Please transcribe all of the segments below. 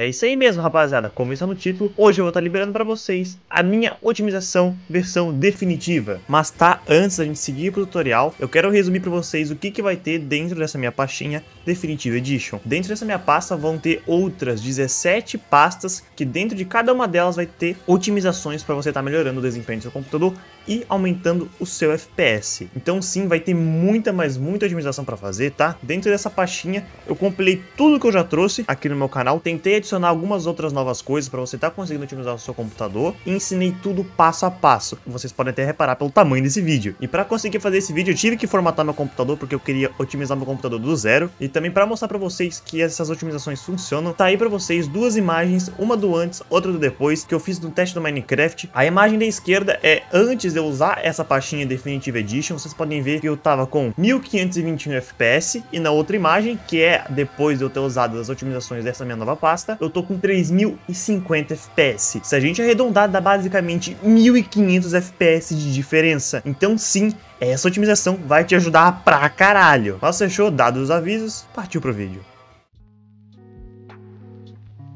É isso aí mesmo, rapaziada. Como está no título, hoje eu vou estar liberando para vocês a minha otimização versão definitiva. Mas tá, antes da gente seguir pro tutorial, eu quero resumir para vocês o que vai ter dentro dessa minha pastinha Definitive Edition. Dentro dessa minha pasta vão ter outras 17 pastas, que dentro de cada uma delas vai ter otimizações para você estar melhorando o desempenho do seu computador e aumentando o seu FPS. Então sim, vai ter muita otimização para fazer, tá? Dentro dessa pastinha eu compilei tudo que eu já trouxe aqui no meu canal, tentei adicionar algumas outras novas coisas para você estar conseguindo otimizar o seu computador e ensinei tudo passo a passo. Vocês podem até reparar pelo tamanho desse vídeo. E para conseguir fazer esse vídeo eu tive que formatar meu computador porque eu queria otimizar meu computador do zero, e também para mostrar para vocês que essas otimizações funcionam. Tá aí para vocês duas imagens, uma do antes, outra do depois, que eu fiz no teste do Minecraft. A imagem da esquerda é antes de eu usar essa pastinha Definitive Edition. Vocês podem ver que eu tava com 1521 FPS, e na outra imagem, que é depois de eu ter usado as otimizações dessa minha nova pasta, eu tô com 3050 FPS. Se a gente arredondar, dá basicamente 1500 FPS de diferença. Então sim, essa otimização vai te ajudar pra caralho. Mas fechou? Dados os avisos, partiu pro vídeo.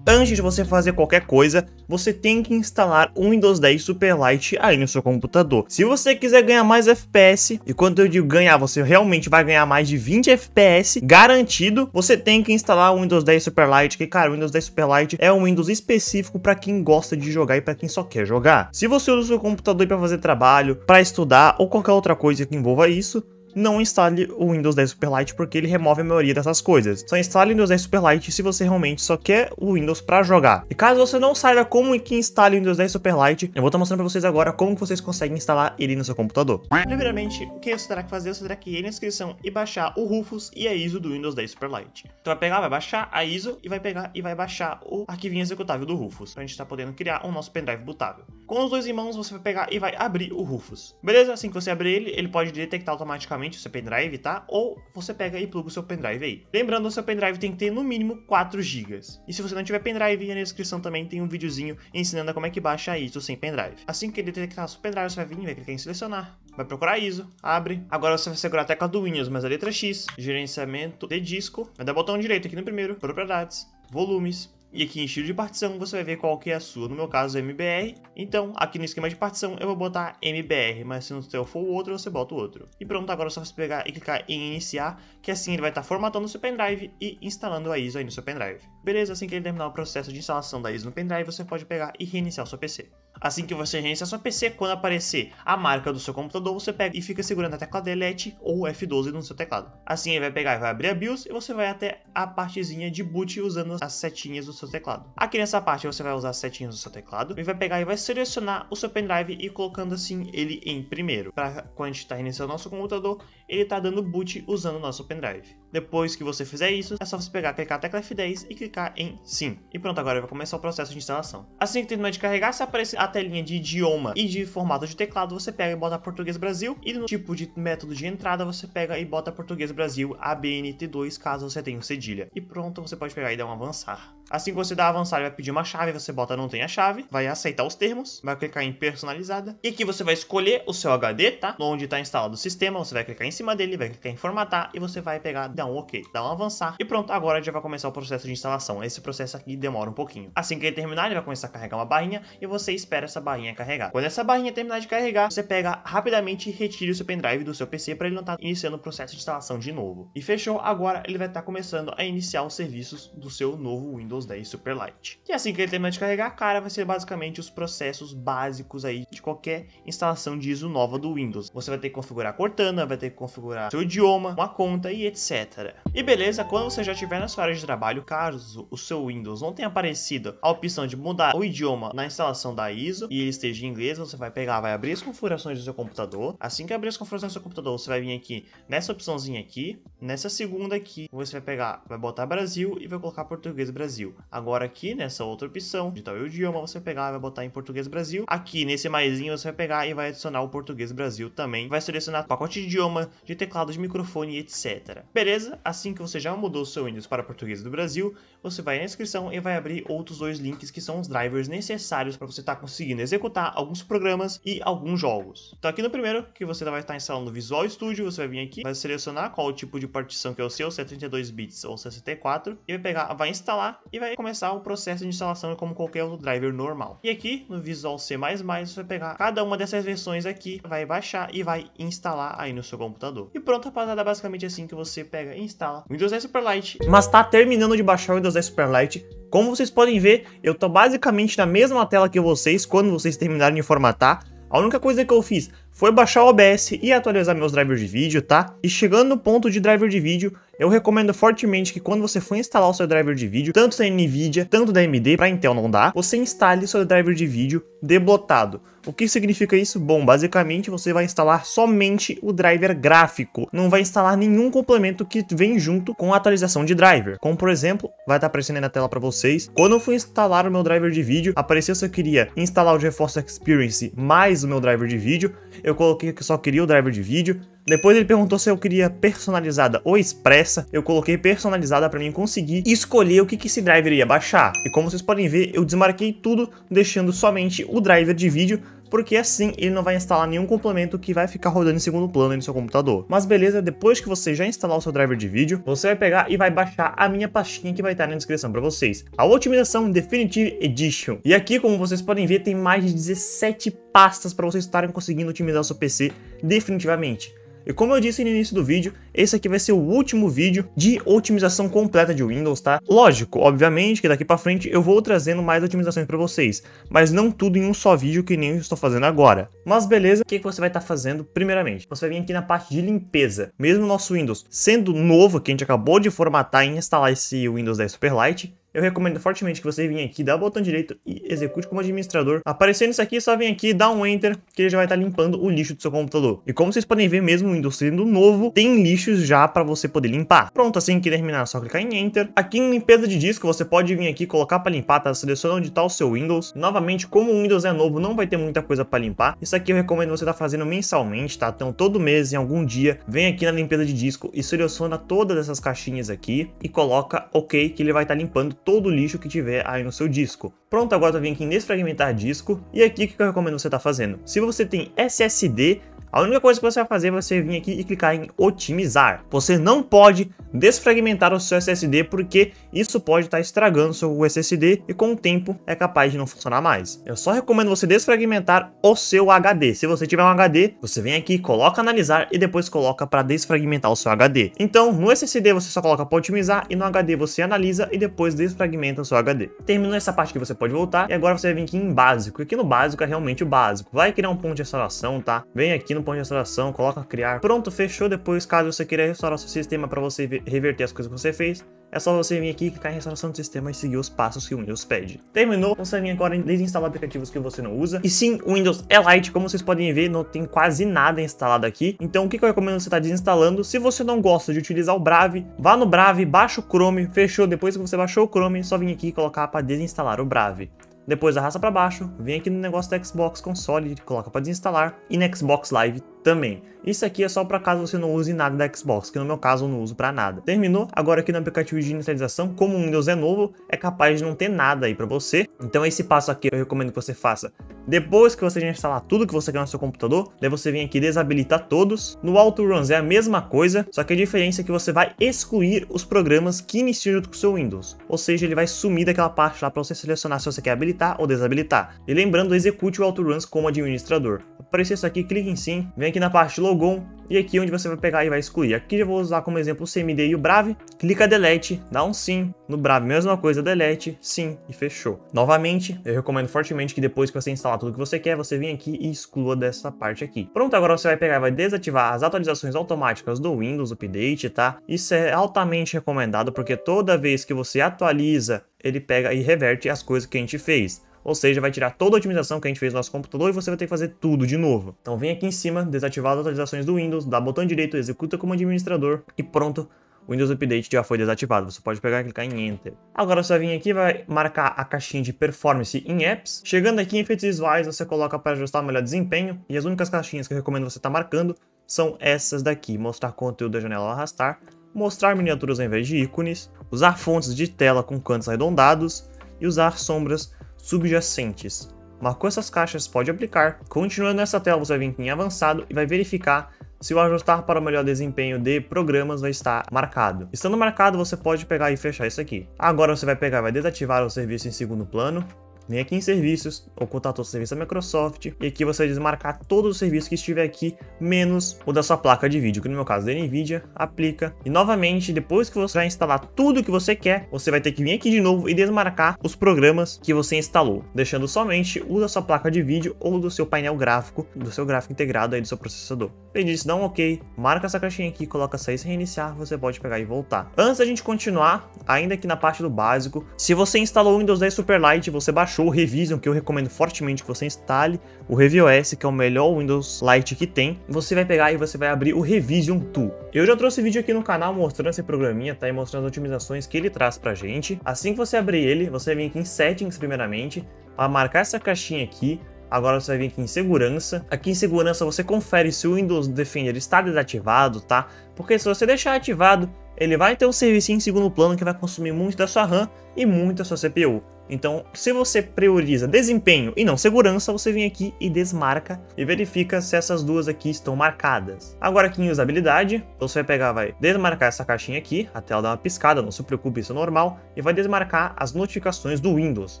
Antes de você fazer qualquer coisa, você tem que instalar o Windows 10 Superlight aí no seu computador. Se você quiser ganhar mais FPS, e quando eu digo ganhar, você realmente vai ganhar mais de 20 FPS, garantido, você tem que instalar o Windows 10 Superlight, que cara, o Windows 10 Superlight é um Windows específico para quem gosta de jogar e para quem só quer jogar. Se você usa o seu computador para fazer trabalho, para estudar ou qualquer outra coisa que envolva isso, não instale o Windows 10 Superlight porque ele remove a maioria dessas coisas. Só instale o Windows 10 Superlight se você realmente só quer o Windows para jogar. E caso você não saiba como que instale o Windows 10 Superlight, eu vou estar mostrando para vocês agora como que vocês conseguem instalar ele no seu computador. Primeiramente, o que você terá que fazer? Você terá que ir na descrição e baixar o Rufus e a ISO do Windows 10 Superlight. Então vai pegar, vai baixar a ISO e vai pegar e vai baixar o arquivinho executável do Rufus, pra gente estar podendo criar o nosso pendrive bootável. Com os dois em mãos, você vai pegar e vai abrir o Rufus. Beleza? Assim que você abrir ele, ele pode detectar automaticamente o seu pendrive, tá? Ou você pega e pluga o seu pendrive aí. Lembrando, o seu pendrive tem que ter no mínimo 4 GB. E se você não tiver pendrive, na descrição também tem um videozinho ensinando como é que baixa a ISO sem pendrive. Assim que ele detectar o seu pendrive, você vai vir, vai clicar em selecionar, vai procurar a ISO, abre. Agora você vai segurar a tecla do Windows, mas a letra X, gerenciamento de disco, vai dar botão direito aqui no primeiro, propriedades, volumes. E aqui em estilo de partição você vai ver qual que é a sua, no meu caso é MBR, então aqui no esquema de partição eu vou botar MBR, mas se no seu for o outro, você bota o outro. E pronto, agora é só você pegar e clicar em iniciar, que assim ele vai estar formatando o seu pendrive e instalando a ISO aí no seu pendrive. Beleza, assim que ele terminar o processo de instalação da ISO no pendrive, você pode pegar e reiniciar o seu PC. Assim que você reiniciar seu PC, quando aparecer a marca do seu computador, você pega e fica segurando a tecla Delete ou F12 no seu teclado. Assim ele vai pegar e vai abrir a BIOS e você vai até a partezinha de boot usando as setinhas do seu teclado. Aqui nessa parte você vai usar as setinhas do seu teclado e vai pegar e vai selecionar o seu pendrive e colocando assim ele em primeiro. Para quando a gente está reiniciando o nosso computador, ele está dando boot usando o nosso pendrive. Depois que você fizer isso, é só você pegar, clicar a tecla F10 e clicar em Sim. E pronto, agora vai começar o processo de instalação. Assim que terminar de carregar, se aparecer a telinha de idioma e de formato de teclado, você pega e bota Português Brasil, e no tipo de método de entrada você pega e bota Português Brasil ABNT2 caso você tenha o cedilha. E pronto, você pode pegar e dar um avançar. Assim que você dá avançar, ele vai pedir uma chave, você bota não tem a chave, vai aceitar os termos, vai clicar em personalizada, e aqui você vai escolher o seu HD, tá? Onde está instalado o sistema, você vai clicar em cima dele, vai clicar em formatar, e você vai pegar, dar um ok, dar um avançar, e pronto, agora já vai começar o processo de instalação. Esse processo aqui demora um pouquinho. Assim que ele terminar, ele vai começar a carregar uma barrinha, e você espera essa barrinha carregar. Quando essa barrinha terminar de carregar, você pega rapidamente e retira o seu pendrive do seu PC para ele não estar iniciando o processo de instalação de novo. E fechou, agora ele vai estar começando a iniciar os serviços do seu novo Windows 10 Superlight. E assim que ele terminar de carregar, cara, vai ser basicamente os processos básicos aí de qualquer instalação de ISO nova do Windows. Você vai ter que configurar a Cortana, vai ter que configurar seu idioma, uma conta e etc. E beleza, quando você já estiver na sua área de trabalho, caso o seu Windows não tenha aparecido a opção de mudar o idioma na instalação da ISO e ele esteja em inglês, você vai pegar, vai abrir as configurações do seu computador. Assim que abrir as configurações do seu computador, você vai vir aqui nessa opçãozinha aqui, nessa segunda aqui, você vai pegar, vai botar Brasil e vai colocar Português Brasil. Agora aqui nessa outra opção, digitar o idioma, você vai pegar e vai botar em Português Brasil. Aqui nesse maisinho você vai pegar e vai adicionar o Português Brasil também. Vai selecionar pacote de idioma, de teclado, de microfone, etc. Beleza? Assim que você já mudou o seu Windows para Português do Brasil, você vai na descrição e vai abrir outros dois links que são os drivers necessários para você estar conseguindo executar alguns programas e alguns jogos. Então aqui no primeiro, que você vai estar instalando o Visual Studio, você vai vir aqui, vai selecionar qual o tipo de partição que é o seu, se é 32 bits ou 64, e vai pegar, vai instalar e vai começar o processo de instalação como qualquer outro driver normal. E aqui no Visual C++, você vai pegar cada uma dessas versões aqui, vai baixar e vai instalar aí no seu computador. E pronto, rapaziada, é basicamente assim que você pega e instala o Windows 10 Superlight. Mas tá terminando de baixar o Windows 10 Superlight. Como vocês podem ver, eu tô basicamente na mesma tela que vocês quando vocês terminarem de formatar. A única coisa que eu fiz foi baixar o OBS e atualizar meus drivers de vídeo, tá? E chegando no ponto de driver de vídeo, eu recomendo fortemente que quando você for instalar o seu driver de vídeo, tanto da NVIDIA, tanto da AMD, para Intel não dá, você instale o seu driver de vídeo deblotado. O que significa isso? Bom, basicamente você vai instalar somente o driver gráfico, não vai instalar nenhum complemento que vem junto com a atualização de driver. Como por exemplo, vai estar aparecendo aí na tela para vocês, quando eu fui instalar o meu driver de vídeo, apareceu se eu queria instalar o GeForce Experience mais o meu driver de vídeo, eu coloquei que eu só queria o driver de vídeo. Depois ele perguntou se eu queria personalizada ou expressa, eu coloquei personalizada para mim conseguir escolher o que esse driver ia baixar. E como vocês podem ver, eu desmarquei tudo, deixando somente o driver de vídeo, porque assim ele não vai instalar nenhum complemento que vai ficar rodando em segundo plano aí no seu computador. Mas beleza, depois que você já instalar o seu driver de vídeo, você vai pegar e vai baixar a minha pastinha que vai estar na descrição para vocês. A otimização Definitive Edition. E aqui, como vocês podem ver, tem mais de 17 pastas para vocês estarem conseguindo otimizar o seu PC definitivamente. E como eu disse no início do vídeo, esse aqui vai ser o último vídeo de otimização completa de Windows, tá? Lógico, obviamente que daqui pra frente eu vou trazendo mais otimizações pra vocês, mas não tudo em um só vídeo que nem eu estou fazendo agora. Mas beleza, o que você vai estar fazendo primeiramente? Você vai vir aqui na parte de limpeza. Mesmo o nosso Windows sendo novo, que a gente acabou de formatar e instalar esse Windows 10 Superlight, eu recomendo fortemente que você venha aqui, dá o botão direito e execute como administrador. Aparecendo isso aqui, só vem aqui, dá um Enter, que ele já vai estar limpando o lixo do seu computador. E como vocês podem ver, mesmo o Windows sendo novo, tem lixos já para você poder limpar. Pronto, assim que terminar, é só clicar em Enter. Aqui em limpeza de disco, você pode vir aqui, colocar para limpar, tá? Seleciona onde está o seu Windows. Novamente, como o Windows é novo, não vai ter muita coisa para limpar. Isso aqui eu recomendo você estar fazendo mensalmente, tá? Então todo mês, em algum dia, vem aqui na limpeza de disco e seleciona todas essas caixinhas aqui e coloca OK, que ele vai estar limpando todo o lixo que tiver aí no seu disco. Pronto, agora eu vim aqui em desfragmentar disco, e aqui o que eu recomendo você estar fazendo? Se você tem SSD, a única coisa que você vai fazer é você vir aqui e clicar em otimizar. Você não pode desfragmentar o seu SSD porque isso pode estar estragando o seu SSD e com o tempo é capaz de não funcionar mais. Eu só recomendo você desfragmentar o seu HD. Se você tiver um HD, você vem aqui, coloca analisar e depois coloca para desfragmentar o seu HD. Então no SSD você só coloca para otimizar e no HD você analisa e depois desfragmenta o seu HD. Terminou essa parte que você pode voltar e agora você vai vir aqui em básico. Aqui no básico é realmente o básico. Vai criar um ponto de restauração, tá? Vem aqui no ponto de restauração, coloca criar. Pronto, fechou. Depois, caso você queira restaurar o seu sistema para você reverter as coisas que você fez, é só você vir aqui, clicar em restauração do sistema e seguir os passos que o Windows pede. Terminou, você vem agora em desinstalar aplicativos que você não usa. E sim, o Windows é light, como vocês podem ver, não tem quase nada instalado aqui. Então o que eu recomendo você estar desinstalando? Se você não gosta de utilizar o Brave, vá no Brave, baixa o Chrome, fechou. Depois que você baixou o Chrome, só vem aqui e colocar para desinstalar o Brave. Depois arrasta para baixo, vem aqui no negócio do Xbox Console, coloca para desinstalar e no Xbox Live também. Isso aqui é só para caso você não use nada da Xbox, que no meu caso eu não uso para nada. Terminou, agora aqui no aplicativo de inicialização, como o Windows é novo, é capaz de não ter nada aí para você. Então esse passo aqui eu recomendo que você faça depois que você já instalar tudo que você quer no seu computador. Daí você vem aqui e desabilita todos. No Auto Runs é a mesma coisa, só que a diferença é que você vai excluir os programas que iniciam junto com o seu Windows. Ou seja, ele vai sumir daquela parte lá para você selecionar se você quer habilitar ou desabilitar. E lembrando, execute o Auto Runs como administrador. Aparecer isso aqui, clique em sim, vem aqui na parte Logon e aqui onde você vai pegar e vai excluir. Aqui eu vou usar como exemplo o CMD e o Brave. Clica Delete, dá um sim. No Brave, mesma coisa, Delete, sim e fechou. Novamente, eu recomendo fortemente que depois que você instalar tudo que você quer, você vem aqui e exclua dessa parte aqui. Pronto, agora você vai pegar e vai desativar as atualizações automáticas do Windows Update, tá? Isso é altamente recomendado porque toda vez que você atualiza, ele pega e reverte as coisas que a gente fez. Ou seja, vai tirar toda a otimização que a gente fez no nosso computador e você vai ter que fazer tudo de novo. Então vem aqui em cima, desativar as atualizações do Windows, dá botão direito, executa como administrador e pronto, o Windows Update já foi desativado. Você pode pegar e clicar em Enter. Agora você vai vir aqui e vai marcar a caixinha de Performance em Apps. Chegando aqui em efeitos visuais, você coloca para ajustar o melhor desempenho. E as únicas caixinhas que eu recomendo você estar marcando são essas daqui. Mostrar conteúdo da janela ao arrastar, mostrar miniaturas ao invés de ícones, usar fontes de tela com cantos arredondados e usar sombras subjacentes. Marcou essas caixas, pode aplicar. Continuando nessa tela, você vai vir aqui em avançado e vai verificar se o ajustar para o melhor desempenho de programas vai estar marcado. Estando marcado, você pode pegar e fechar isso aqui. Agora você vai pegar e vai desativar o serviço em segundo plano. Vem aqui em serviços, ocultar todo o serviço da Microsoft, e aqui você vai desmarcar todos os serviços que estiver aqui, menos o da sua placa de vídeo, que no meu caso da Nvidia, aplica. E novamente, depois que você vai instalar tudo que você quer, você vai ter que vir aqui de novo e desmarcar os programas que você instalou, deixando somente o da sua placa de vídeo ou do seu painel gráfico, do seu gráfico integrado aí do seu processador. Depois disso, dá um OK, marca essa caixinha aqui, coloca sair e reiniciar, você pode pegar e voltar. Antes da gente continuar, ainda aqui na parte do básico, se você instalou o Windows 10 Superlight, você baixou o Revision, que eu recomendo fortemente que você instale o ReviOS, que é o melhor Windows Lite que tem. Você vai pegar e você vai abrir o Revision Tool. Eu já trouxe vídeo aqui no canal mostrando esse programinha, tá? E mostrando as otimizações que ele traz pra gente. Assim que você abrir ele, você vem aqui em Settings primeiramente, para marcar essa caixinha aqui. Agora você vai vir aqui em segurança. Aqui em segurança você confere se o Windows Defender está desativado, tá? Porque se você deixar ativado, ele vai ter um serviço em segundo plano que vai consumir muito da sua RAM e muito da sua CPU. Então, se você prioriza desempenho e não segurança, você vem aqui e desmarca e verifica se essas duas aqui estão marcadas. Agora aqui em usabilidade, você vai pegar, vai desmarcar essa caixinha aqui, a tela dá uma piscada, não se preocupe, isso é normal, e vai desmarcar as notificações do Windows.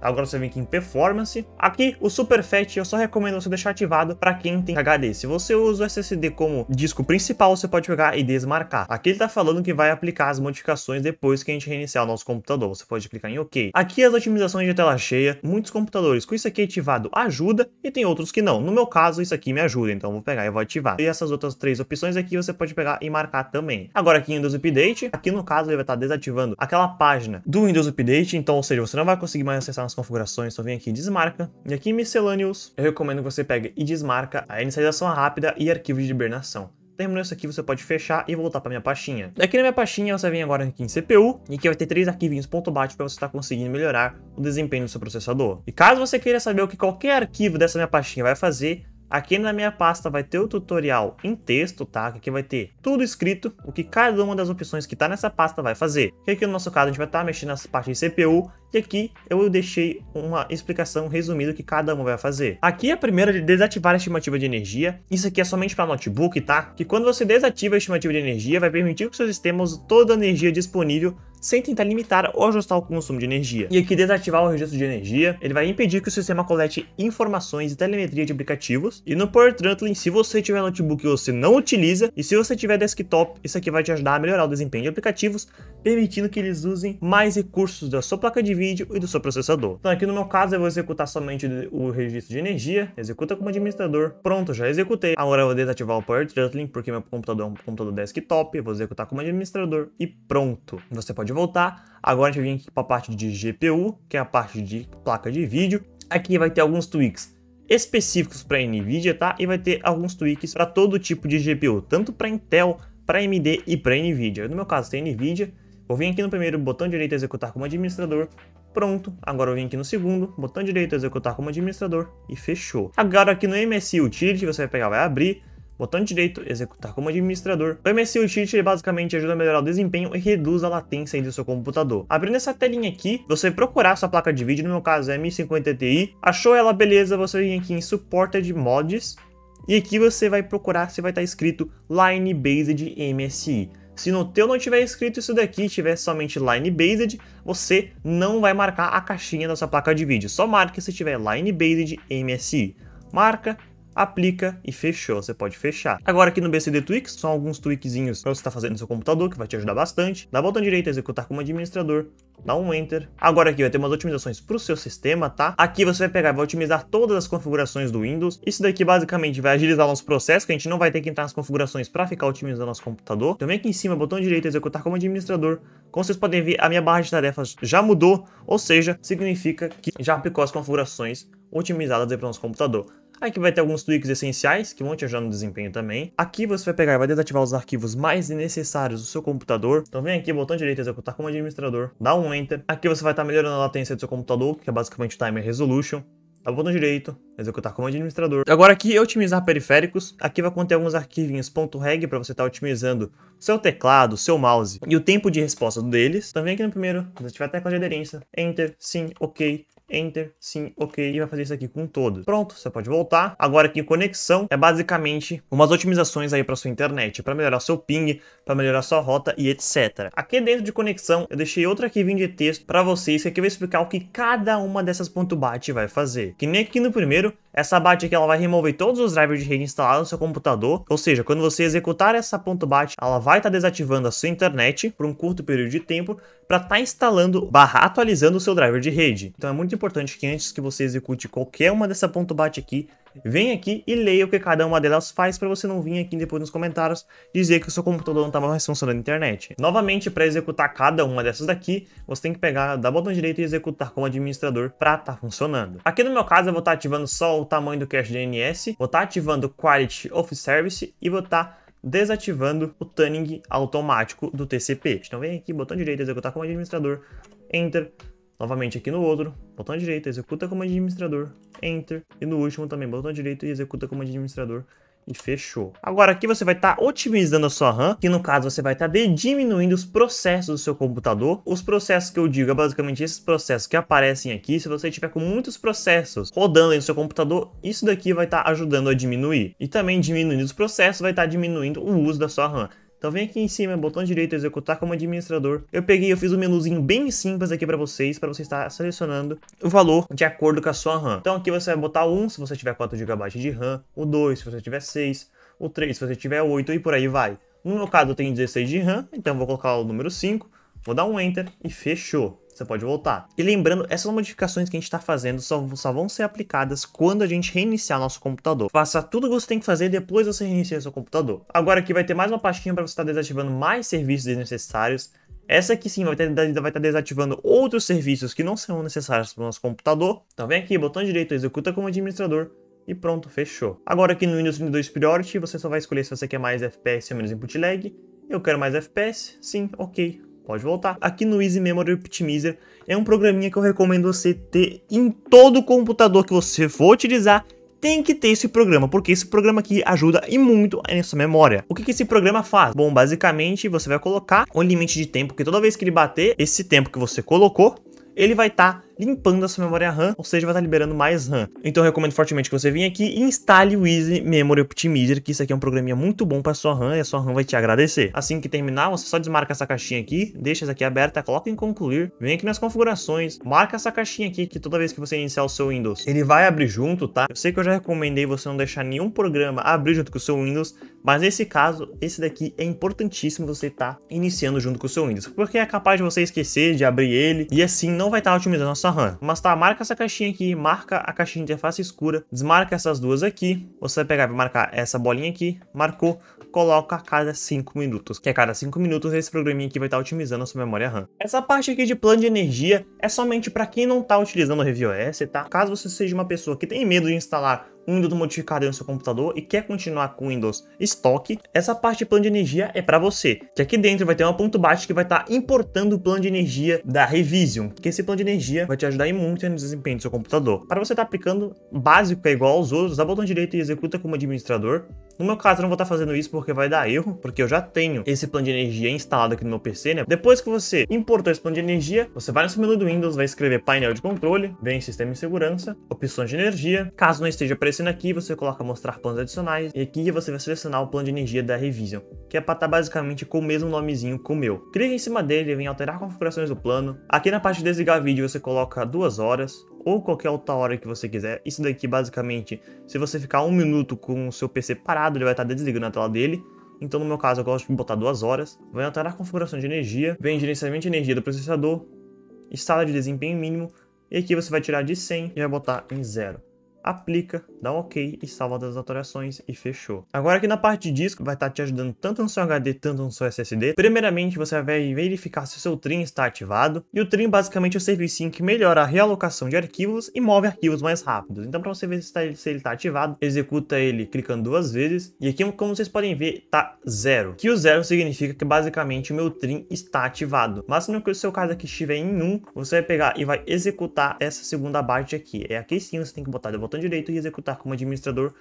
Agora você vem aqui em Performance. Aqui, o Superfast eu só recomendo você deixar ativado para quem tem HD. Se você usa o SSD como disco principal, você pode pegar e desmarcar. Aqui ele está falando que vai aplicar as modificações depois que a gente reiniciar o nosso computador. Você pode clicar em OK. Aqui as otimizações de tela cheia, muitos computadores com isso aqui ativado ajuda e tem outros que não. No meu caso, isso aqui me ajuda, então eu vou pegar e vou ativar. E essas outras três opções aqui você pode pegar e marcar também. Agora aqui em Windows Update, aqui no caso ele vai estar desativando aquela página do Windows Update, então, ou seja, você não vai conseguir mais acessar nas configurações, então vem aqui e desmarca. E aqui em Miscellaneous, eu recomendo que você pegue e desmarca a inicialização rápida e arquivo de hibernação. Terminou isso aqui, você pode fechar e voltar para minha pastinha. Aqui na minha pastinha, você vem agora aqui em CPU, e aqui vai ter 3 arquivinhos .bat para você estar conseguindo melhorar o desempenho do seu processador. E caso você queira saber o que qualquer arquivo dessa minha pastinha vai fazer, aqui na minha pasta vai ter o tutorial em texto, tá? Aqui vai ter tudo escrito, o que cada uma das opções que tá nessa pasta vai fazer. E aqui no nosso caso a gente vai estar mexendo nessa parte de CPU, e aqui eu deixei uma explicação resumida do que cada uma vai fazer. Aqui a primeira de desativar a estimativa de energia. Isso aqui é somente para notebook, tá? Que quando você desativa a estimativa de energia, vai permitir que o seu sistema use toda a energia disponível sem tentar limitar ou ajustar o consumo de energia. E aqui desativar o registro de energia, ele vai impedir que o sistema colete informações e telemetria de aplicativos. E no Power Throttling, se você tiver notebook e você não utiliza, e se você tiver desktop, isso aqui vai te ajudar a melhorar o desempenho de aplicativos, permitindo que eles usem mais recursos da sua placa de vídeo e do seu processador. Então aqui no meu caso eu vou executar somente o registro de energia, executa como administrador, pronto, já executei. Agora eu vou desativar o Power Throttling, porque meu computador é um computador desktop, eu vou executar como administrador e pronto. Você pode voltar. Agora a gente vem aqui para a parte de GPU, que é a parte de placa de vídeo. Aqui vai ter alguns tweaks específicos para Nvidia, tá? E vai ter alguns tweaks para todo tipo de GPU, tanto para Intel, para AMD e para Nvidia. No meu caso tem Nvidia. Vou vir aqui no primeiro, botão direito executar como administrador. Pronto. Agora eu vim aqui no segundo, botão direito executar como administrador e fechou. Agora aqui no MSI Utility você vai pegar, vai abrir. Botão direito, executar como administrador. O MSI Utility ele basicamente ajuda a melhorar o desempenho e reduz a latência aí do seu computador. Abrindo essa telinha aqui, você vai procurar sua placa de vídeo, no meu caso é a 1050 Ti. Achou ela, beleza, você vem aqui em Supported Mods. E aqui você vai procurar se vai estar escrito Line Based MSI. Se no teu não tiver escrito isso daqui, tiver somente Line Based, você não vai marcar a caixinha da sua placa de vídeo. Só marque se tiver Line Based MSI. Marca, aplica e fechou, você pode fechar. Agora aqui no BCD Tweaks, são alguns tweakzinhos para você estar fazendo no seu computador, que vai te ajudar bastante. Dá botão direito, executar como administrador, dá um Enter. Agora aqui vai ter umas otimizações para o seu sistema, tá? Aqui você vai pegar e vai otimizar todas as configurações do Windows. Isso daqui basicamente vai agilizar o nosso processo, que a gente não vai ter que entrar nas configurações para ficar otimizando nosso computador. Então vem aqui em cima, botão direito, executar como administrador. Como vocês podem ver, a minha barra de tarefas já mudou, ou seja, significa que já aplicou as configurações otimizadas aí para o nosso computador. Aqui vai ter alguns tweaks essenciais que vão te ajudar no desempenho também. Aqui você vai pegar e vai desativar os arquivos mais necessários do seu computador. Então vem aqui, botão direito, executar como administrador, dá um Enter. Aqui você vai estar melhorando a latência do seu computador, que é basicamente Timer Resolution. Dá o botão direito, executar como administrador. Agora aqui, otimizar periféricos. Aqui vai conter alguns arquivinhos .reg para você estar otimizando seu teclado, seu mouse e o tempo de resposta deles. Então vem aqui no primeiro, desativar a tecla de aderência, Enter, sim, OK. Enter, sim, ok, e vai fazer isso aqui com todos. Pronto, você pode voltar. Agora aqui conexão é basicamente umas otimizações aí para sua internet, para melhorar seu ping, para melhorar sua rota e etc. Aqui dentro de conexão eu deixei outro arquivinho de texto para vocês, que aqui eu vou explicar o que cada uma dessas .bat vai fazer. Que nem aqui no primeiro, essa BAT aqui ela vai remover todos os drivers de rede instalados no seu computador, ou seja, quando você executar essa .bat, ela vai estar desativando a sua internet por um curto período de tempo para estar instalando / atualizando o seu driver de rede. Então é muito importante que antes que você execute qualquer uma dessa .bat aqui, venha aqui e leia o que cada uma delas faz para você não vir aqui depois nos comentários dizer que o seu computador não estava mais funcionando na internet. Novamente, para executar cada uma dessas daqui, você tem que pegar, dar botão direito e executar como administrador para estar funcionando. Aqui no meu caso eu vou estar ativando só o tamanho do cache DNS, vou estar ativando o Quality of Service e vou estar desativando o tuning automático do TCP. Então vem aqui, botão direito, executar como administrador, Enter. Novamente aqui no outro, botão direito, executa como administrador, Enter. E no último também, botão direito e executa como administrador. E fechou. Agora aqui você vai estar otimizando a sua RAM, que no caso você vai estar diminuindo os processos do seu computador. Os processos que eu digo é basicamente esses processos que aparecem aqui. Se você tiver com muitos processos rodando aí no seu computador, isso daqui vai estar ajudando a diminuir. E também diminuindo os processos vai estar diminuindo o uso da sua RAM. Então vem aqui em cima, botão direito, executar como administrador. Eu fiz um menuzinho bem simples aqui para você estar selecionando o valor de acordo com a sua RAM. Então aqui você vai botar o 1 se você tiver 4 GB de RAM, o 2 se você tiver 6, o 3 se você tiver 8 e por aí vai. No meu caso eu tenho 16 de RAM, então eu vou colocar o número 5, vou dar um Enter e fechou. Você pode voltar. E lembrando, essas modificações que a gente está fazendo só vão ser aplicadas quando a gente reiniciar nosso computador. Faça tudo o que você tem que fazer depois você reiniciar seu computador. Agora aqui vai ter mais uma pastinha para você estar desativando mais serviços desnecessários. Essa aqui sim vai estar desativando outros serviços que não são necessários para o nosso computador. Então vem aqui, botão direito, executa como administrador. E pronto, fechou. Agora aqui no Windows 32 Priority, você só vai escolher se você quer mais FPS ou menos input lag. Eu quero mais FPS, sim, ok. Pode voltar. Aqui no Easy Memory Optimizer é um programinha que eu recomendo você ter em todo computador que você for utilizar. Tem que ter esse programa, porque esse programa aqui ajuda e muito a nossa memória. O que esse programa faz? Bom, basicamente você vai colocar um limite de tempo, que toda vez que ele bater esse tempo que você colocou, ele vai estar limpando a sua memória RAM, ou seja, vai estar liberando mais RAM. Então eu recomendo fortemente que você venha aqui e instale o Easy Memory Optimizer, que isso aqui é um programinha muito bom para sua RAM e a sua RAM vai te agradecer. Assim que terminar, você só desmarca essa caixinha aqui, deixa essa aqui aberta, coloca em concluir, vem aqui nas configurações, marca essa caixinha aqui, que toda vez que você iniciar o seu Windows, ele vai abrir junto, tá? Eu sei que eu já recomendei você não deixar nenhum programa abrir junto com o seu Windows, mas nesse caso, esse daqui é importantíssimo você estar iniciando junto com o seu Windows, porque é capaz de você esquecer de abrir ele e assim não vai estar otimizando a sua RAM. Mas tá, marca essa caixinha aqui, marca a caixinha de interface escura, desmarca essas duas aqui, você vai pegar e marcar essa bolinha aqui, marcou, coloca a cada 5 minutos, que a cada 5 minutos esse programinha aqui vai estar otimizando a sua memória RAM. Essa parte aqui de plano de energia é somente para quem não está utilizando o ReviewOS, tá? Caso você seja uma pessoa que tem medo de instalar um Windows modificado no seu computador e quer continuar com o Windows estoque, essa parte de plano de energia é para você. Que aqui dentro vai ter uma .bat que vai estar importando o plano de energia da Revision, que esse plano de energia vai te ajudar muito no desempenho do seu computador. Para você estar aplicando básico que é igual aos outros, dá botão direito e executa como administrador. No meu caso eu não vou estar fazendo isso porque vai dar erro, porque eu já tenho esse plano de energia instalado aqui no meu PC, né? Depois que você importou esse plano de energia, você vai no seu menu do Windows, vai escrever painel de controle, vem sistema de segurança, opções de energia. Caso não esteja aparecendo aqui, você coloca mostrar planos adicionais e aqui você vai selecionar o plano de energia da Revision, que é para estar basicamente com o mesmo nomezinho que o meu. Clica em cima dele e vem alterar configurações do plano. Aqui na parte de desligar vídeo você coloca 2 horas ou qualquer outra hora que você quiser. Isso daqui basicamente, se você ficar 1 minuto com o seu PC parado, ele vai estar desligando a tela dele. Então no meu caso eu gosto de botar 2 horas. Vai alterar a configuração de energia, vem gerenciamento de energia do processador, escala de desempenho mínimo, e aqui você vai tirar de 100 e vai botar em 0. Aplica, dá um ok e salva das alterações e fechou. Agora aqui na parte de disco vai estar te ajudando tanto no seu HD, tanto no seu SSD. Primeiramente você vai verificar se o seu trim está ativado. E o trim basicamente é o serviço que melhora a realocação de arquivos e move arquivos mais rápidos. Então para você ver se ele está ativado, executa ele clicando 2 vezes. E aqui como vocês podem ver está 0. Que o 0 significa que basicamente o meu trim está ativado. Mas se no seu caso aqui estiver em 1, você vai pegar e vai executar essa segunda parte aqui. É aqui sim você tem que botar o botão direito e executar como administrador,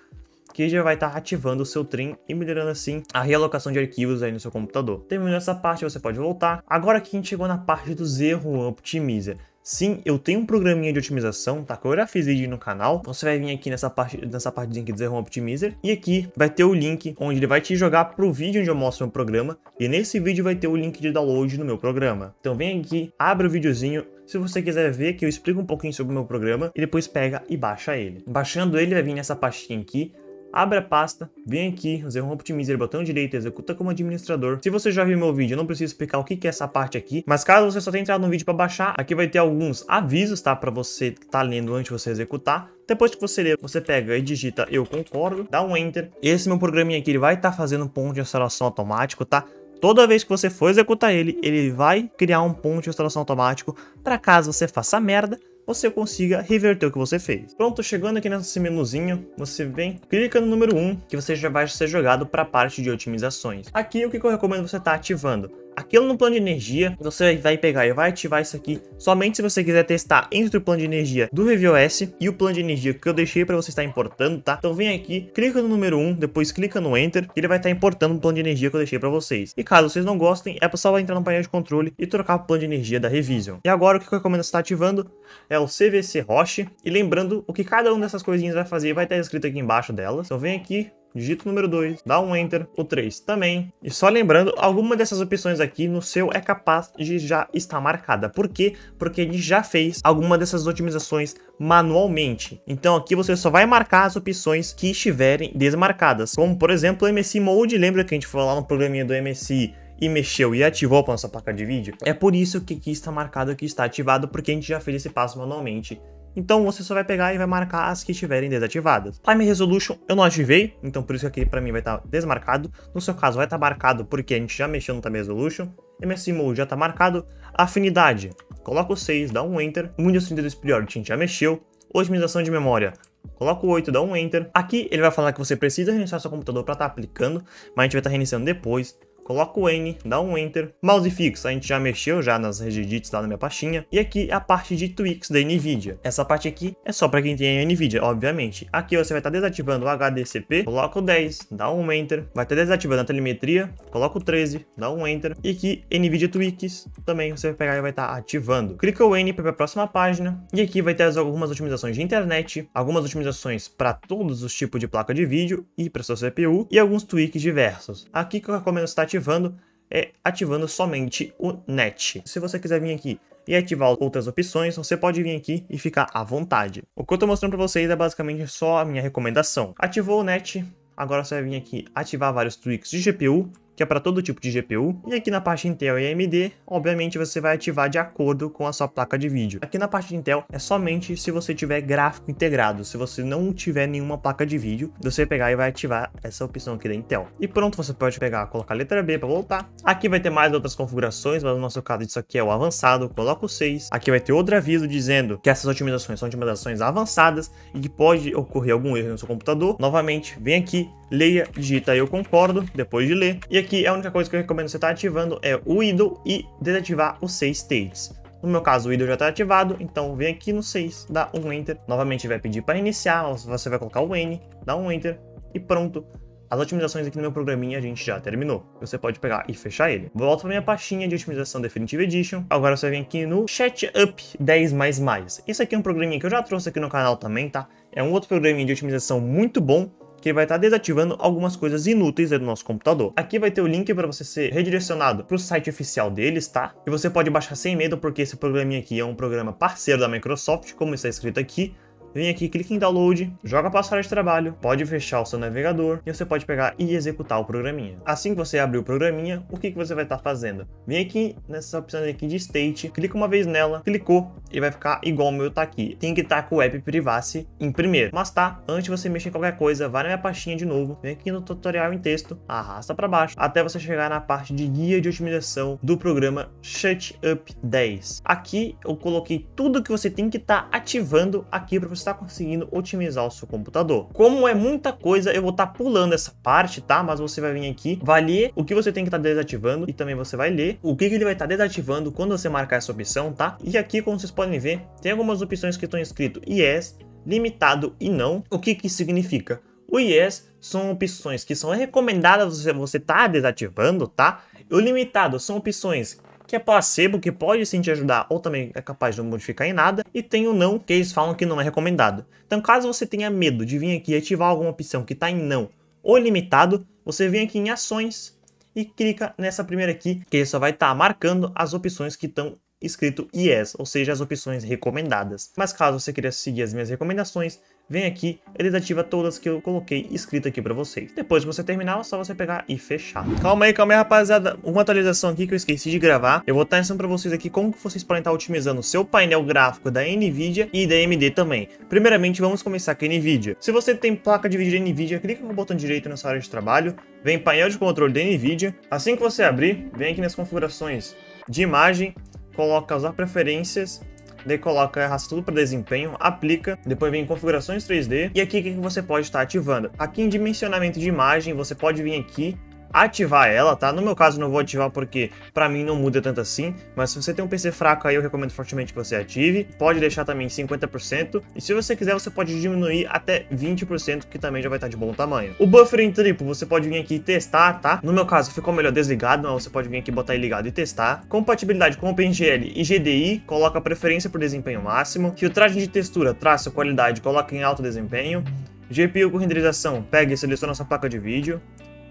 que já vai estar ativando o seu trim e melhorando assim a realocação de arquivos aí no seu computador. Terminando essa parte, você pode voltar. Agora aqui a gente chegou na parte do Zero Optimizer. Sim, eu tenho um programinha de otimização, tá? Que eu já fiz vídeo no canal. Você vai vir aqui nessa partezinha aqui do Zero Optimizer. E aqui vai ter o link onde ele vai te jogar pro vídeo onde eu mostro o meu programa. E nesse vídeo vai ter o link de download no meu programa. Então vem aqui, abre o videozinho. Se você quiser ver que eu explico um pouquinho sobre o meu programa. E depois pega e baixa ele. Baixando ele, vai vir nessa pastinha aqui. Abre a pasta, vem aqui, Zero Optimizer, botão direito, executa como administrador. Se você já viu meu vídeo, eu não preciso explicar o que é essa parte aqui, mas caso você só tenha entrado no vídeo para baixar, aqui vai ter alguns avisos, tá, para você estar lendo antes de você executar. Depois que você ler, você pega e digita eu concordo, dá um enter. Esse meu programinha aqui, ele vai estar fazendo um ponto de instalação automático, tá? Toda vez que você for executar ele, ele vai criar um ponto de instalação automático para caso você faça merda, você consiga reverter o que você fez. Pronto, chegando aqui nesse menuzinho, você vem, clica no número 1, que você já vai ser jogado para a parte de otimizações. Aqui o que eu recomendo você estar ativando? Aquilo no plano de energia, você vai pegar e vai ativar isso aqui somente se você quiser testar entre o plano de energia do ReviewOS e o plano de energia que eu deixei para você estar importando, tá? Então vem aqui, clica no número 1, depois clica no Enter, e ele vai estar importando o plano de energia que eu deixei para vocês. E caso vocês não gostem, é só entrar no painel de controle e trocar o plano de energia da Revision. E agora o que eu recomendo você estar ativando é o CVC Roche, e lembrando o que cada uma dessas coisinhas vai fazer, vai estar escrito aqui embaixo delas. Então vem aqui, digita o número 2, dá um Enter, o 3 também. E só lembrando, alguma dessas opções aqui no seu é capaz de já estar marcada. Por quê? Porque a gente já fez alguma dessas otimizações manualmente. Então aqui você só vai marcar as opções que estiverem desmarcadas. Como por exemplo o MSI Mode, lembra que a gente foi lá no programinha do MSI e mexeu e ativou para nossa placa de vídeo? É por isso que aqui está marcado que está ativado, porque a gente já fez esse passo manualmente. Então você só vai pegar e vai marcar as que estiverem desativadas. Time Resolution eu não ativei, então por isso que aqui para mim vai estar desmarcado. No seu caso vai estar marcado porque a gente já mexeu no Time Resolution. MSI Mode já está marcado. Afinidade, coloca o 6, dá um Enter. Windows 32 Priority a gente já mexeu. Otimização de memória, coloca o 8, dá um Enter. Aqui ele vai falar que você precisa reiniciar seu computador para estar aplicando, mas a gente vai estar reiniciando depois. Coloca o N, dá um Enter. Mouse fixo, a gente já mexeu já nas regedits lá na minha pastinha. E aqui a parte de tweaks da NVIDIA. Essa parte aqui é só para quem tem a NVIDIA, obviamente. Aqui você vai estar desativando o HDCP, coloca o 10, dá um Enter. Vai estar desativando a telemetria, coloca o 13, dá um Enter. E aqui NVIDIA Tweaks, também você vai pegar e vai estar ativando. Clica o N para a próxima página. E aqui vai ter algumas otimizações de internet, algumas otimizações para todos os tipos de placa de vídeo e para sua CPU. E alguns tweaks diversos. Aqui que eu recomendo estar ativando é ativando somente o NET. Se você quiser vir aqui e ativar outras opções, você pode vir aqui e ficar à vontade. O que eu estou mostrando para vocês é basicamente só a minha recomendação. Ativou o NET, agora você vai vir aqui ativar vários tweaks de GPU, que é para todo tipo de GPU. E aqui na parte Intel e AMD, obviamente você vai ativar de acordo com a sua placa de vídeo. Aqui na parte de Intel é somente se você tiver gráfico integrado. Se você não tiver nenhuma placa de vídeo, você vai pegar e vai ativar essa opção aqui da Intel. E pronto, você pode pegar, colocar a letra B para voltar. Aqui vai ter mais outras configurações, mas no nosso caso isso aqui é o avançado, coloca o 6. Aqui vai ter outro aviso dizendo que essas otimizações são otimizações avançadas e que pode ocorrer algum erro no seu computador. Novamente, vem aqui, leia, digita eu concordo, depois de ler. E aqui a única coisa que eu recomendo você estar ativando é o idle e desativar os 6 states. No meu caso o idle já está ativado, então vem aqui no 6, dá um Enter. Novamente vai pedir para iniciar, você vai colocar o N, dá um Enter e pronto. As otimizações aqui no meu programinha a gente já terminou. Você pode pegar e fechar ele. Volta para minha pastinha de otimização Definitive Edition. Agora você vem aqui no ChatUp 10++. Esse aqui é um programinha que eu já trouxe aqui no canal também, tá? É um outro programinha de otimização muito bom, que vai estar desativando algumas coisas inúteis do nosso computador. Aqui vai ter o link para você ser redirecionado para o site oficial deles, tá? E você pode baixar sem medo, porque esse programinha aqui é um programa parceiro da Microsoft, como está escrito aqui. Vem aqui, clica em download, joga para a sala de trabalho, pode fechar o seu navegador e você pode pegar e executar o programinha. Assim que você abrir o programinha, o que você vai estar fazendo? Vem aqui nessa opção aqui de state, clica uma vez nela, clicou e vai ficar igual o meu tá aqui. Tem que estar com o App Privacy em primeiro. Mas tá, antes de você mexer em qualquer coisa, vai na minha pastinha de novo, vem aqui no tutorial em texto, arrasta para baixo, até você chegar na parte de guia de otimização do programa ChatUp 10. Aqui eu coloquei tudo que você tem que estar ativando aqui para você está conseguindo otimizar o seu computador. Como é muita coisa, eu vou estar pulando essa parte, tá? Mas você vai vir aqui, vai ler o que você tem que estar desativando e também você vai ler o que ele vai estar desativando quando você marcar essa opção, tá? E aqui, como vocês podem ver, tem algumas opções que estão escrito Yes, limitado e não. O que isso significa? O Yes são opções que são recomendadas você estar desativando, tá? E o limitado são opções que é placebo, que pode sim te ajudar ou também é capaz de não modificar em nada, e tem o não, que eles falam que não é recomendado. Então caso você tenha medo de vir aqui e ativar alguma opção que está em não ou limitado, você vem aqui em ações e clica nessa primeira aqui, que ele só vai estar marcando as opções que estão escrito yes, ou seja, as opções recomendadas. Mas caso você queira seguir as minhas recomendações, vem aqui e desativa todas que eu coloquei escrito aqui pra vocês. Depois que você terminar, é só você pegar e fechar. Calma aí, rapaziada. Uma atualização aqui que eu esqueci de gravar. Eu vou estar ensinando pra vocês aqui como que vocês podem estar otimizando o seu painel gráfico da NVIDIA e da AMD também. Primeiramente, vamos começar com a NVIDIA. Se você tem placa de vídeo da NVIDIA, clica no botão direito nessa área de trabalho, vem painel de controle da NVIDIA. Assim que você abrir, vem aqui nas configurações de imagem, coloca usar preferências, daí coloca arrasta tudo para desempenho, aplica, depois vem em configurações 3D, e aqui o que você pode estar ativando? Aqui em dimensionamento de imagem, você pode vir aqui, ativar ela, tá? No meu caso não vou ativar porque pra mim não muda tanto assim, mas se você tem um PC fraco aí eu recomendo fortemente que você ative. Pode deixar também 50%, e se você quiser você pode diminuir até 20%, que também já vai estar de bom tamanho. O buffer em triplo você pode vir aqui e testar, tá? No meu caso ficou melhor desligado, mas você pode vir aqui botar ele ligado e testar. Compatibilidade com OpenGL e GDI, coloca preferência por desempenho máximo. Filtragem de textura, traço, qualidade, coloca em alto desempenho. GPU com renderização, pega e seleciona sua placa de vídeo.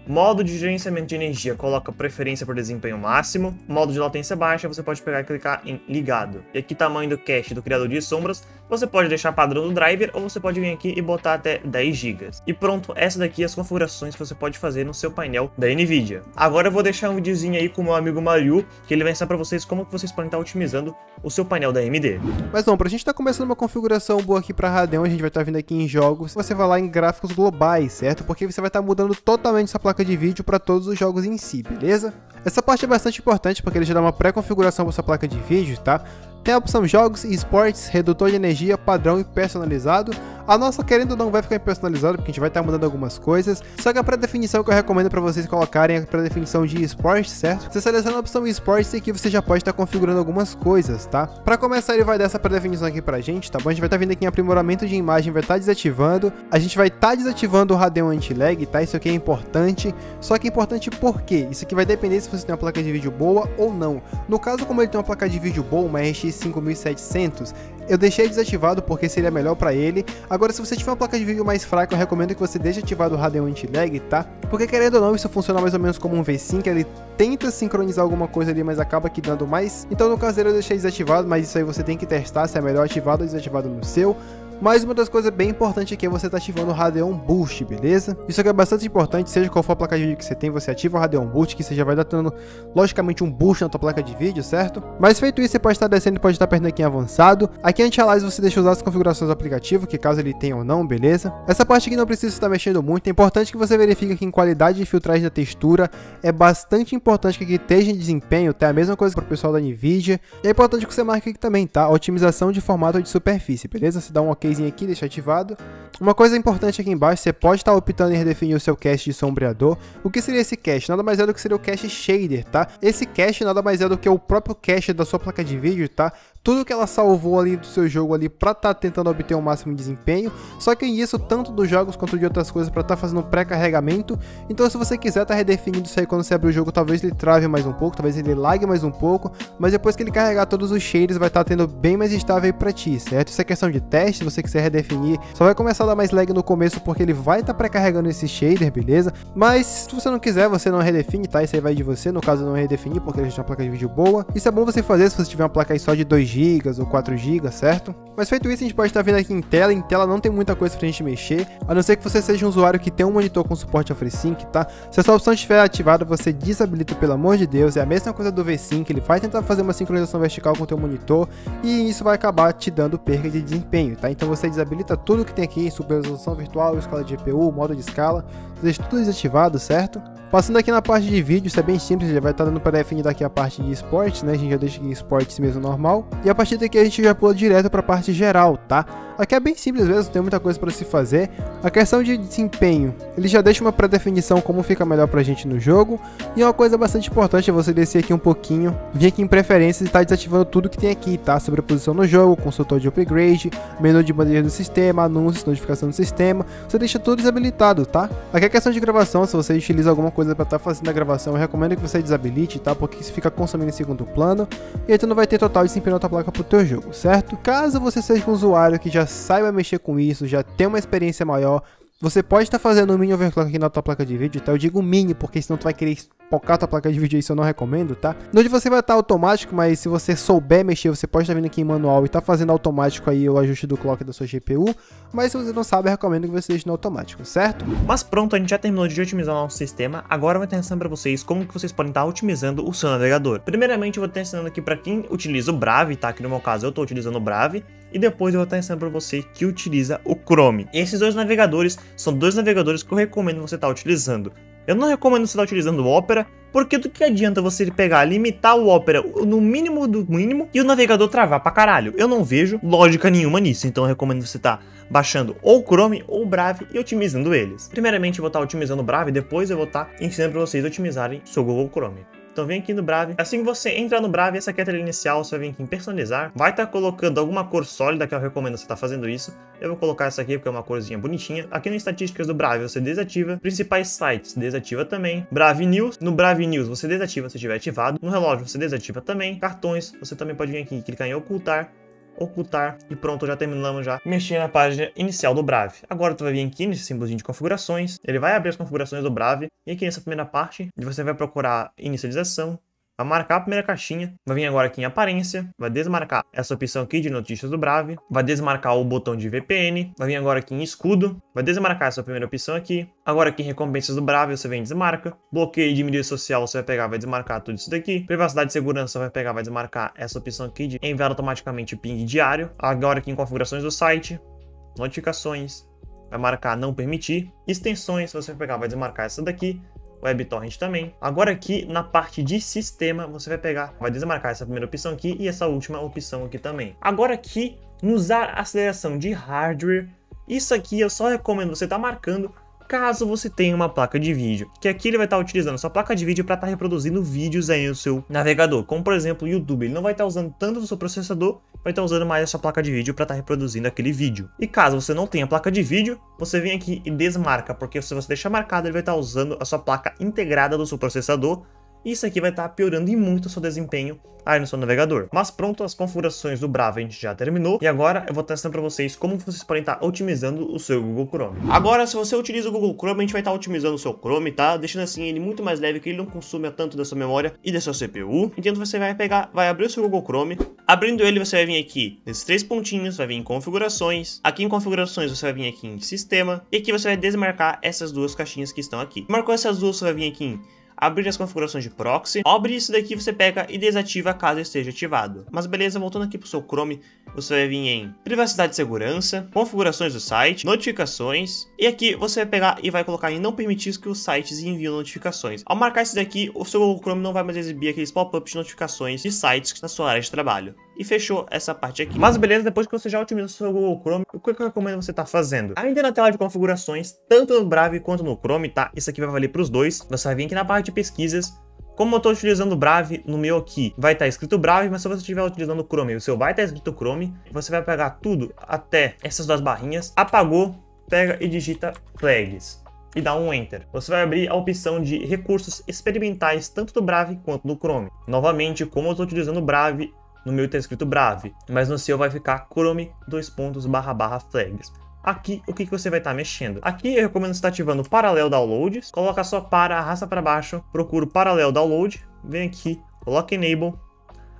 Modo de gerenciamento de energia, coloca preferência por desempenho máximo. Modo de latência baixa, você pode pegar e clicar em ligado. E aqui tamanho do cache do criador de sombras, você pode deixar padrão do driver ou você pode vir aqui e botar até 10 GB. E pronto, essa daqui é as configurações que você pode fazer no seu painel da NVIDIA. Agora eu vou deixar um videozinho aí com o meu amigo Mariu, que ele vai ensinar pra vocês como que vocês podem estar otimizando o seu painel da AMD. Mas bom, pra gente estar começando uma configuração boa aqui pra Radeon, a gente vai estar vindo aqui em jogos, você vai lá em gráficos globais, certo? Porque você vai estar mudando totalmente essa placa de vídeo para todos os jogos em si, beleza? Essa parte é bastante importante porque ele já dá uma pré-configuração para sua placa de vídeo, tá? Tem a opção jogos, esportes, redutor de energia, padrão e personalizado. A nossa, querendo ou não, vai ficar personalizado porque a gente vai estar mudando algumas coisas. Só que a pré-definição que eu recomendo para vocês colocarem é a pré-definição de esportes, certo? Você seleciona a opção esportes e aqui você já pode estar configurando algumas coisas, tá? Para começar, ele vai dar essa pré-definição aqui pra gente, tá bom? A gente vai estar vindo aqui em aprimoramento de imagem, vai estar desativando. A gente vai estar desativando o Radeon Anti-Lag, tá? Isso aqui é importante. Só que é importante por quê? Isso aqui vai depender se você tem uma placa de vídeo boa ou não. No caso, como ele tem uma placa de vídeo boa, uma RX 5700, eu deixei desativado porque seria melhor para ele. Agora, se você tiver uma placa de vídeo mais fraca, eu recomendo que você deixe ativado o Radeon Anti-Lag, tá? Porque querendo ou não, isso funciona mais ou menos como um V5, ele tenta sincronizar alguma coisa ali, mas acaba que dando mais. Então, no caso dele, eu deixei desativado, mas isso aí você tem que testar se é melhor ativado ou desativado no seu. Mas uma das coisas bem importantes aqui é você estar ativando o Radeon Boost, beleza? Isso aqui é bastante importante, seja qual for a placa de vídeo que você tem, você ativa o Radeon Boost, que você já vai dar dando, logicamente, um boost na tua placa de vídeo, certo? Mas feito isso, você pode estar descendo e pode estar apertando aqui em avançado. Aqui em Anti-Alias você deixa usar as configurações do aplicativo, que caso ele tenha ou não, beleza? Essa parte aqui não precisa estar mexendo muito, é importante que você verifique aqui em qualidade de filtragem da textura. É bastante importante que aqui esteja em desempenho, tá? A mesma coisa para o pessoal da NVIDIA. E é importante que você marque aqui também, tá? Otimização de formato de superfície, beleza? Você dá um ok aqui, deixa ativado. Uma coisa importante aqui embaixo, você pode estar optando em redefinir o seu cache de sombreador. O que seria esse cache? Nada mais é do que seria o cache shader, tá? Esse cache nada mais é do que o próprio cache da sua placa de vídeo, tá? Tudo que ela salvou ali do seu jogo ali pra estar tentando obter o máximo de desempenho. Só que isso tanto dos jogos quanto de outras coisas pra estar fazendo pré-carregamento. Então se você quiser estar redefinindo isso aí quando você abrir o jogo, talvez ele trave mais um pouco, talvez ele lague mais um pouco. Mas depois que ele carregar todos os shaders, vai estar tendo bem mais estável aí pra ti, certo? Isso é questão de teste, se você quiser redefinir, só vai começar a dar mais lag no começo porque ele vai estar pré-carregando esse shader, beleza? Mas se você não quiser, você não redefine, tá? Isso aí vai de você, no caso não redefinir porque ele já tem uma placa de vídeo boa. Isso é bom você fazer se você tiver uma placa aí só de 2 GB ou 4 GB, certo? Mas feito isso, a gente pode estar vendo aqui em tela não tem muita coisa pra gente mexer, a não ser que você seja um usuário que tem um monitor com suporte a FreeSync, tá? Se essa opção estiver ativada, você desabilita, pelo amor de Deus, é a mesma coisa do V5, ele vai tentar fazer uma sincronização vertical com o teu monitor e isso vai acabar te dando perda de desempenho, tá? Então você desabilita tudo que tem aqui, super resolução virtual, escala de GPU, modo de escala, deixa tudo desativado, certo? Passando aqui na parte de vídeo, isso é bem simples, já vai estar dando para definir daqui a parte de esportes, né? A gente já deixa aqui esportes mesmo normal. E a partir daqui a gente já pula direto para a parte parte geral, tá? Aqui é bem simples mesmo, não tem muita coisa para se fazer. A questão de desempenho, ele já deixa uma pré-definição como fica melhor pra gente no jogo. E uma coisa bastante importante é você descer aqui um pouquinho, vir aqui em preferências e estar desativando tudo que tem aqui, tá? Sobreposição no jogo, consultor de upgrade, menu de bandeja do sistema, anúncios, notificação do sistema. Você deixa tudo desabilitado, tá? Aqui é questão de gravação, se você utiliza alguma coisa para estar fazendo a gravação, eu recomendo que você desabilite, tá? Porque isso fica consumindo em segundo plano e aí tu não vai ter total desempenho na tua placa pro teu jogo, certo? Caso você seja um usuário que já saiba mexer com isso, já tem uma experiência maior, você pode estar fazendo um mini overclock aqui na tua placa de vídeo, tá? Eu digo mini, porque senão tu vai querer focar tua placa de vídeo, isso eu não recomendo, tá? Onde você vai estar automático, mas se você souber mexer, você pode estar vindo aqui em manual e tá fazendo automático aí o ajuste do clock da sua GPU, mas se você não sabe, eu recomendo que você deixe no automático, certo? Mas pronto, a gente já terminou de otimizar o nosso sistema, agora eu vou estar ensinando para vocês como que vocês podem estar otimizando o seu navegador. Primeiramente, eu vou estar ensinando aqui para quem utiliza o Brave, tá? Que no meu caso eu estou utilizando o Brave, e depois eu vou estar ensinando para você que utiliza o Chrome. E esses dois navegadores são dois navegadores que eu recomendo você estar utilizando. Eu não recomendo você estar utilizando o Opera, porque do que adianta você pegar, limitar o Opera no mínimo do mínimo e o navegador travar pra caralho? Eu não vejo lógica nenhuma nisso, então eu recomendo você estar baixando ou o Chrome ou o Brave e otimizando eles. Primeiramente eu vou estar otimizando o Brave, depois eu vou estar ensinando para vocês a otimizarem o seu Google Chrome. Então vem aqui no Brave, assim que você entra no Brave, essa aqui é a tela inicial, você vai vir aqui em personalizar, vai estar colocando alguma cor sólida, que eu recomendo você estar fazendo isso. Eu vou colocar essa aqui porque é uma corzinha bonitinha. Aqui nas estatísticas do Brave você desativa, principais sites desativa também, Brave News, no Brave News você desativa se estiver ativado, no relógio você desativa também, cartões, você também pode vir aqui e clicar em ocultar e pronto, já terminamos já mexer na página inicial do Brave. Agora tu vai vir aqui nesse símbolozinho de configurações, ele vai abrir as configurações do Brave e aqui nessa primeira parte você vai procurar inicialização, vai marcar a primeira caixinha, vai vir agora aqui em aparência, vai desmarcar essa opção aqui de notícias do Brave, vai desmarcar o botão de VPN, vai vir agora aqui em escudo, vai desmarcar essa primeira opção aqui, agora aqui em recompensas do Brave você vem e desmarca, bloqueio de mídia social você vai pegar, vai desmarcar tudo isso daqui, privacidade e segurança vai pegar, vai desmarcar essa opção aqui de enviar automaticamente o ping diário, agora aqui em configurações do site, notificações, vai marcar não permitir, extensões você vai pegar, vai desmarcar essa daqui, WebTorrent também. Agora aqui na parte de sistema você vai pegar, vai desmarcar essa primeira opção aqui e essa última opção aqui também. Agora aqui, usar aceleração de hardware, isso aqui eu só recomendo você estar marcando caso você tenha uma placa de vídeo, que aqui ele vai estar utilizando sua placa de vídeo para estar reproduzindo vídeos aí no seu navegador, como por exemplo o YouTube, ele não vai estar usando tanto do seu processador, vai estar usando mais a sua placa de vídeo para estar reproduzindo aquele vídeo. E caso você não tenha placa de vídeo, você vem aqui e desmarca, porque se você deixar marcado, ele vai estar usando a sua placa integrada do seu processador, e isso aqui vai estar piorando e muito o seu desempenho aí no seu navegador. Mas pronto, as configurações do Brave a gente já terminou. E agora eu vou estar ensinando para vocês como vocês podem estar otimizando o seu Google Chrome. Agora, se você utiliza o Google Chrome, a gente vai estar otimizando o seu Chrome, tá? Deixando assim ele muito mais leve, que ele não consuma tanto da sua memória e da sua CPU. Então você vai pegar, vai abrir o seu Google Chrome. Abrindo ele, você vai vir aqui nesses três pontinhos, vai vir em configurações. Aqui em configurações, você vai vir aqui em sistema. E aqui você vai desmarcar essas duas caixinhas que estão aqui. Marcou essas duas, você vai vir aqui em abrir as configurações de proxy. Ao abrir isso daqui, você pega e desativa caso esteja ativado. Mas beleza, voltando aqui para o seu Chrome, você vai vir em privacidade e segurança, configurações do site, notificações, e aqui você vai pegar e vai colocar em não permitir que os sites enviem notificações. Ao marcar isso daqui, o seu Google Chrome não vai mais exibir aqueles pop-ups de notificações de sites na sua área de trabalho. E fechou essa parte aqui. Mas beleza, depois que você já otimizou o seu Google Chrome, o que eu recomendo você estar fazendo? Ainda na tela de configurações, tanto no Brave quanto no Chrome, tá? Isso aqui vai valer para os dois. Você vai vir aqui na parte de pesquisas. Como eu estou utilizando o Brave, no meu aqui vai estar escrito Brave, mas se você estiver utilizando o Chrome, o seu vai estar escrito Chrome. Você vai pegar tudo até essas duas barrinhas, apagou, pega e digita flags. E dá um Enter. Você vai abrir a opção de recursos experimentais, tanto do Brave quanto do Chrome. Novamente, como eu estou utilizando o Brave, no meu está escrito Brave, mas no seu vai ficar Chrome //flags. Aqui, o que você vai estar mexendo? Aqui eu recomendo você estar ativando o Parallel Downloads, coloca só para, arrasta para baixo, procura o Parallel Download, vem aqui, coloca Enable,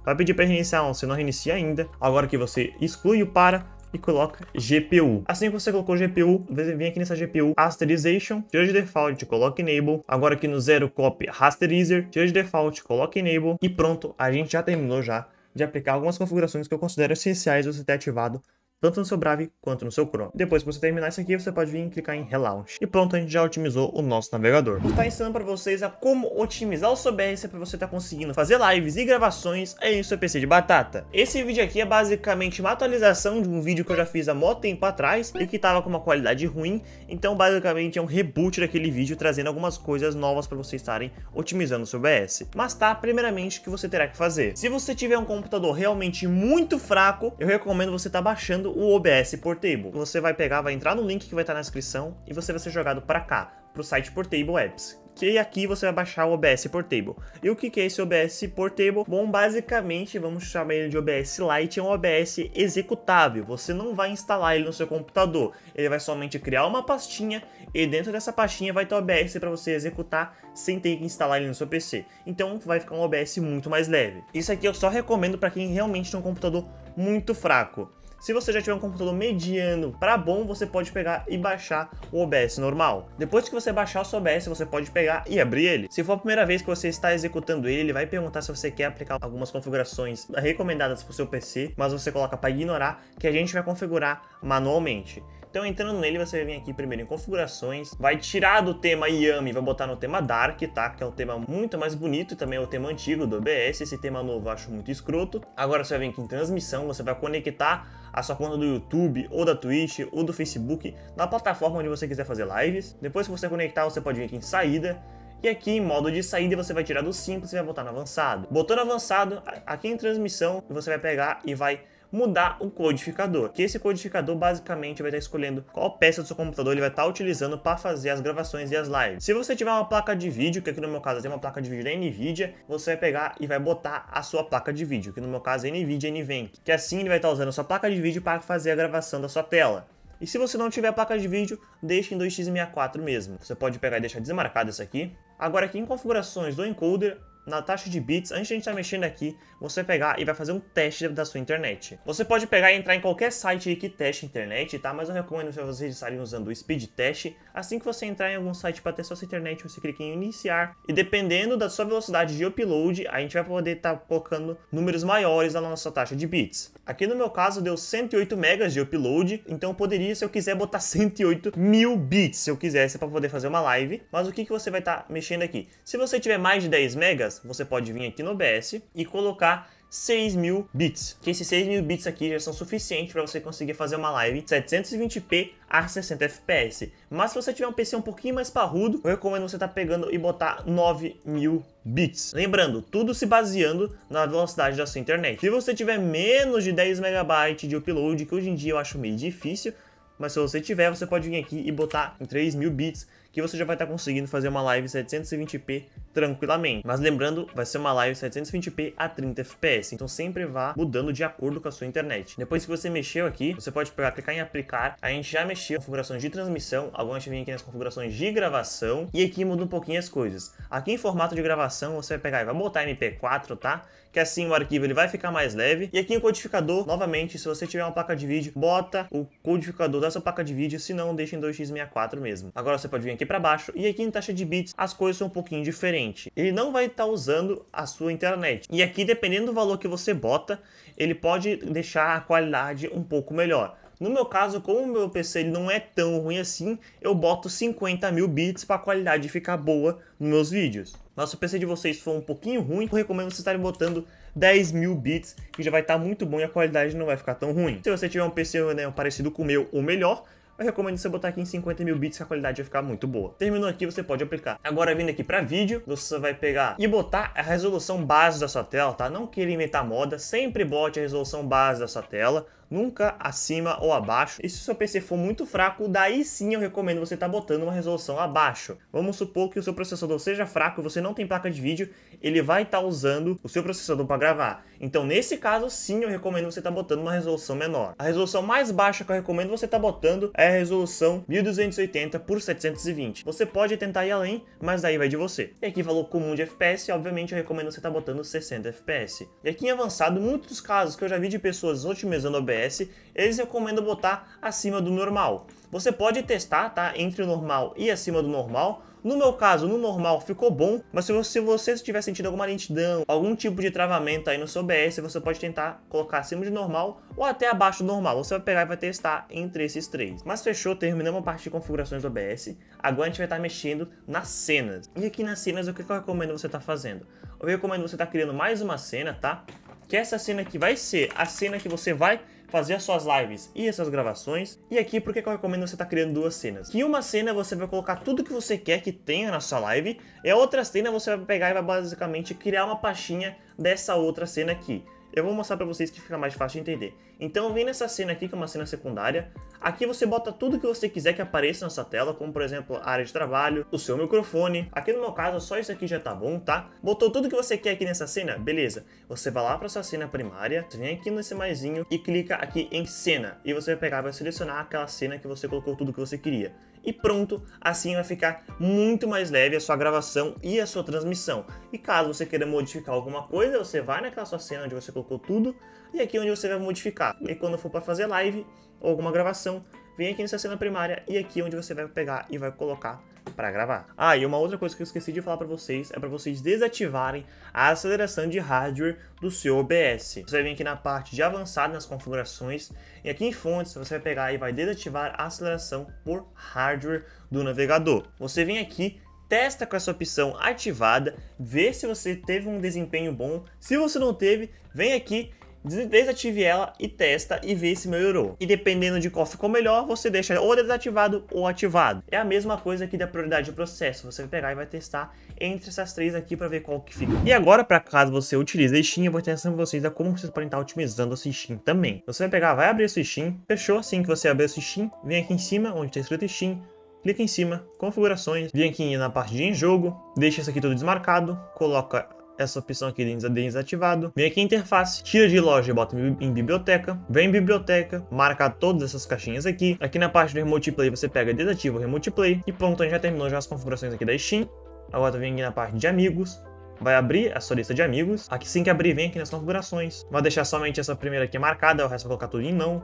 vai pedir para reiniciar, você não reinicia ainda, agora que você exclui o para e coloca GPU. Assim que você colocou GPU, vem aqui nessa GPU Rasterization, tira de default, coloca Enable, agora aqui no Zero Copy Rasterizer, tira de default, coloca Enable e pronto, a gente já terminou já de aplicar algumas configurações que eu considero essenciais você ter ativado tanto no seu Brave quanto no seu Chrome. Depois que você terminar isso aqui, você pode vir e clicar em Relaunch. E pronto, a gente já otimizou o nosso navegador. Vou estar ensinando para vocês a como otimizar o seu OBS para você estar conseguindo fazer lives e gravações aí no seu PC de batata. Esse vídeo aqui é basicamente uma atualização de um vídeo que eu já fiz há muito tempo atrás e que estava com uma qualidade ruim. Então basicamente é um reboot daquele vídeo, trazendo algumas coisas novas para vocês estarem otimizando o seu OBS. Mas tá, primeiramente, o que você terá que fazer? Se você tiver um computador realmente muito fraco, eu recomendo você estar baixando o OBS Portable. Você vai pegar, vai entrar no link que vai estar na descrição e você vai ser jogado para cá, pro site Portable Apps. Que aqui você vai baixar o OBS Portable. E o que é esse OBS Portable? Bom, basicamente, vamos chamar ele de OBS Lite, é um OBS executável. Você não vai instalar ele no seu computador. Ele vai somente criar uma pastinha e dentro dessa pastinha vai ter o OBS para você executar sem ter que instalar ele no seu PC. Então vai ficar um OBS muito mais leve. Isso aqui eu só recomendo para quem realmente tem um computador muito fraco. Se você já tiver um computador mediano para bom, você pode pegar e baixar o OBS normal. Depois que você baixar o seu OBS, você pode pegar e abrir ele. Se for a primeira vez que você está executando ele, ele vai perguntar se você quer aplicar algumas configurações recomendadas para o seu PC, mas você coloca para ignorar, que a gente vai configurar manualmente. Então, entrando nele, você vai vir aqui primeiro em configurações, vai tirar do tema Yami e vai botar no tema Dark, tá? Que é um tema muito mais bonito e também é o tema antigo do OBS. Esse tema novo eu acho muito escroto. Agora você vai vir aqui em transmissão, você vai conectar a sua conta do YouTube, ou da Twitch, ou do Facebook, na plataforma onde você quiser fazer lives. Depois que você conectar, você pode vir aqui em saída. E aqui em modo de saída você vai tirar do simples e vai botar no avançado. Botou no avançado, aqui em transmissão, você vai pegar e vai mudar o codificador, que esse codificador basicamente vai estar escolhendo qual peça do seu computador ele vai estar utilizando para fazer as gravações e as lives. Se você tiver uma placa de vídeo, que aqui no meu caso tem uma placa de vídeo da Nvidia, você vai pegar e vai botar a sua placa de vídeo, que no meu caso é Nvidia NVENC, que assim ele vai estar usando a sua placa de vídeo para fazer a gravação da sua tela. E se você não tiver placa de vídeo, deixe em 2x64 mesmo. Você pode pegar e deixar desmarcado isso aqui. Agora aqui em configurações do encoder, na taxa de bits, antes de a gente estar mexendo aqui, você vai pegar e vai fazer um teste da sua internet. Você pode pegar e entrar em qualquer site aí que teste internet, tá? Mas eu recomendo para vocês estarem usando o Speed Test. Assim que você entrar em algum site para testar sua internet, você clica em iniciar. E dependendo da sua velocidade de upload, a gente vai poder estar colocando números maiores na nossa taxa de bits. Aqui no meu caso deu 108 megas de upload, então eu poderia, se eu quiser, botar 108 mil bits, se eu quisesse, para poder fazer uma live. Mas o que você vai estar mexendo aqui? Se você tiver mais de 10 megas, você pode vir aqui no OBS e colocar 6.000 bits, que esses 6.000 bits aqui já são suficientes para você conseguir fazer uma live 720p a 60 fps. Mas se você tiver um PC um pouquinho mais parrudo, eu recomendo você estar pegando e botar 9.000 bits. Lembrando, tudo se baseando na velocidade da sua internet. Se você tiver menos de 10 MB de upload, que hoje em dia eu acho meio difícil, mas se você tiver, você pode vir aqui e botar em 3.000 bits, que você já vai estar conseguindo fazer uma live 720p tranquilamente. Mas lembrando, vai ser uma live 720p a 30 fps, então sempre vá mudando de acordo com a sua internet. Depois que você mexeu aqui, você pode pegar, clicar em aplicar. A gente já mexeu em configurações de transmissão, agora a gente vem aqui nas configurações de gravação, e aqui muda um pouquinho as coisas. Aqui em formato de gravação, você vai pegar e vai botar MP4, tá? Que assim o arquivo ele vai ficar mais leve. E aqui em codificador, novamente, se você tiver uma placa de vídeo, bota o codificador da sua placa de vídeo, se não, deixa em 2x64 mesmo. Agora você pode vir aqui para baixo, e aqui em taxa de bits, as coisas são um pouquinho diferentes. Ele não vai estar usando a sua internet. E aqui, dependendo do valor que você bota, ele pode deixar a qualidade um pouco melhor. No meu caso, como o meu PC ele não é tão ruim assim, eu boto 50.000 bits para a qualidade ficar boa nos meus vídeos. Mas se o PC de vocês for um pouquinho ruim, eu recomendo vocês estarem botando 10.000 bits, que já vai estar muito bom e a qualidade não vai ficar tão ruim. Se você tiver um PC parecido com o meu ou melhor, eu recomendo você botar aqui em 50.000 bits, que a qualidade vai ficar muito boa. Terminou aqui, você pode aplicar. Agora, vindo aqui para vídeo, você vai pegar e botar a resolução base da sua tela, tá? Não queira inventar moda, sempre bote a resolução base da sua tela. Nunca acima ou abaixo. E se o seu PC for muito fraco, daí sim eu recomendo você estar botando uma resolução abaixo. Vamos supor que o seu processador seja fraco e você não tem placa de vídeo, ele vai estar usando o seu processador para gravar. Então nesse caso sim eu recomendo você estar botando uma resolução menor. A resolução mais baixa que eu recomendo você estar botando é a resolução 1280 por 720. Você pode tentar ir além, mas daí vai de você. E aqui valor comum de FPS, obviamente eu recomendo você estar botando 60 FPS. E aqui em avançado, muitos dos casos que eu já vi de pessoas otimizando OBS OBS, eles recomendam botar acima do normal. Você pode testar, tá? Entre o normal e acima do normal. No meu caso, no normal ficou bom, mas se você estiver sentindo alguma lentidão, algum tipo de travamento aí no seu OBS, você pode tentar colocar acima de normal ou até abaixo do normal. Você vai pegar e vai testar entre esses três. Mas fechou, terminamos a parte de configurações do OBS. Agora a gente vai estar mexendo nas cenas. E aqui nas cenas, o que eu recomendo você estar fazendo? Eu recomendo você estar criando mais uma cena, tá? Que essa cena aqui vai ser a cena que você vai fazer as suas lives e as suas gravações. E aqui, por que eu recomendo você estar criando duas cenas? Que uma cena você vai colocar tudo que você quer que tenha na sua live, e a outra cena você vai pegar e vai basicamente criar uma pastinha dessa outra cena aqui. Eu vou mostrar pra vocês que fica mais fácil de entender. Então vem nessa cena aqui, que é uma cena secundária. Aqui você bota tudo que você quiser que apareça na sua tela, como por exemplo a área de trabalho, o seu microfone. Aqui no meu caso só isso aqui já tá bom, tá? Botou tudo que você quer aqui nessa cena? Beleza. Você vai lá pra sua cena primária, você vem aqui nesse maisinho e clica aqui em cena. E você vai pegar e vai selecionar aquela cena que você colocou tudo que você queria. E pronto, assim vai ficar muito mais leve a sua gravação e a sua transmissão. E caso você queira modificar alguma coisa, você vai naquela sua cena onde você colocou tudo e aqui onde você vai modificar. E quando for para fazer live ou alguma gravação, vem aqui nessa cena primária e aqui onde você vai pegar e vai colocar para gravar. Ah, e uma outra coisa que eu esqueci de falar para vocês é para vocês desativarem a aceleração de hardware do seu OBS. Você vai vir aqui na parte de avançado nas configurações e aqui em fontes você vai pegar e vai desativar a aceleração por hardware do navegador. Você vem aqui, testa com essa opção ativada, vê se você teve um desempenho bom. Se você não teve, vem aqui, desative ela e testa e vê se melhorou. E dependendo de qual ficou melhor, você deixa ou desativado ou ativado. É a mesma coisa aqui da prioridade de processo. Você vai pegar e vai testar entre essas três aqui para ver qual que fica. E agora, para caso você utilize a Steam, eu vou ensinar vocês a como vocês podem estar otimizando a sua Steam também. Você vai pegar, vai abrir a sua Steam, fechou. Assim que você abrir a sua Steam, vem aqui em cima onde está escrito Steam, clica em cima, configurações, vem aqui na parte de em jogo, deixa isso aqui tudo desmarcado, coloca essa opção aqui de desativado, vem aqui em interface, tira de loja e bota em biblioteca, vem em biblioteca, marca todas essas caixinhas aqui, aqui na parte do Remote Play você pega e desativa o Remote Play, e pronto, a gente já terminou já as configurações aqui da Steam. Agora vem aqui na parte de amigos, vai abrir a sua lista de amigos, aqui assim que abrir vem aqui nas configurações, vai deixar somente essa primeira aqui marcada, o resto vai colocar tudo em não.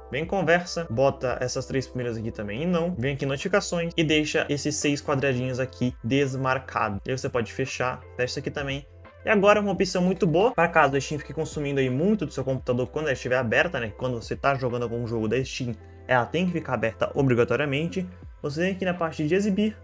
Vem em conversa, bota essas três primeiras aqui também em não, vem aqui em notificações e deixa esses 6 quadradinhos aqui desmarcados. E aí você pode fechar, fecha isso aqui também. E agora uma opção muito boa, para caso a Steam fique consumindo aí muito do seu computador quando ela estiver aberta, né? Quando você está jogando algum jogo da Steam, ela tem que ficar aberta obrigatoriamente. Você vem aqui na parte de exibir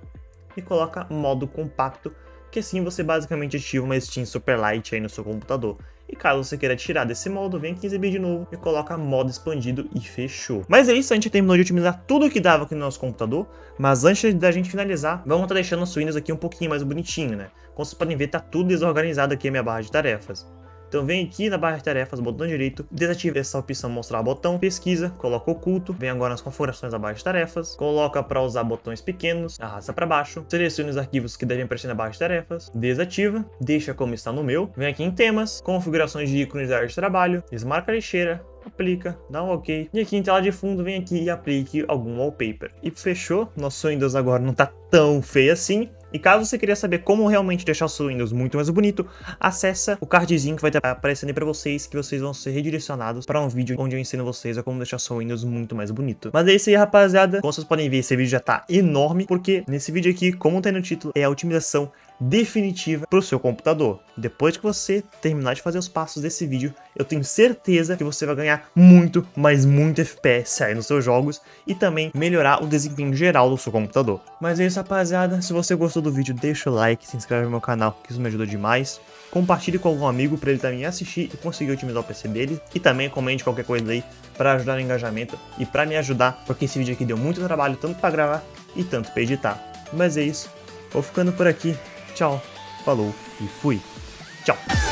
e coloca modo compacto, que assim você basicamente ativa uma Steam Superlight aí no seu computador. E caso você queira tirar desse modo, vem aqui em exibir de novo e coloca modo expandido e fechou. Mas é isso, a gente terminou de otimizar tudo que dava aqui no nosso computador. Mas antes da gente finalizar, vamos estar deixando o nosso Windows aqui um pouquinho mais bonitinho, né? Como vocês podem ver, tá tudo desorganizado aqui a minha barra de tarefas. Então vem aqui na barra de tarefas, botão direito, desativa essa opção mostrar botão, pesquisa, coloca oculto, vem agora nas configurações da barra de tarefas, coloca para usar botões pequenos, arrasta para baixo, selecione os arquivos que devem aparecer na barra de tarefas, desativa, deixa como está no meu, vem aqui em temas, configurações de ícones da área de trabalho, desmarca a lixeira, aplica, dá um ok, e aqui em tela de fundo vem aqui e aplique algum wallpaper. E fechou, nosso Windows agora não tá tão feio assim. E caso você queria saber como realmente deixar o seu Windows muito mais bonito, acessa o cardzinho que vai estar aparecendo aí pra vocês, que vocês vão ser redirecionados para um vídeo onde eu ensino vocês a como deixar o seu Windows muito mais bonito. Mas é isso aí, rapaziada. Como vocês podem ver, esse vídeo já tá enorme, porque nesse vídeo aqui, como tem no título, é a otimização definitiva para o seu computador. Depois que você terminar de fazer os passos desse vídeo, eu tenho certeza que você vai ganhar muito, mas muito FPS aí nos seus jogos e também melhorar o desempenho geral do seu computador. Mas é isso, rapaziada. Se você gostou do vídeo, deixa o like, se inscreve no meu canal, que isso me ajuda demais. Compartilhe com algum amigo para ele também assistir e conseguir otimizar o PC dele. E também comente qualquer coisa aí para ajudar no engajamento e para me ajudar, porque esse vídeo aqui deu muito trabalho, tanto para gravar e tanto para editar. Mas é isso. Vou ficando por aqui. Tchau, falou e fui. Tchau.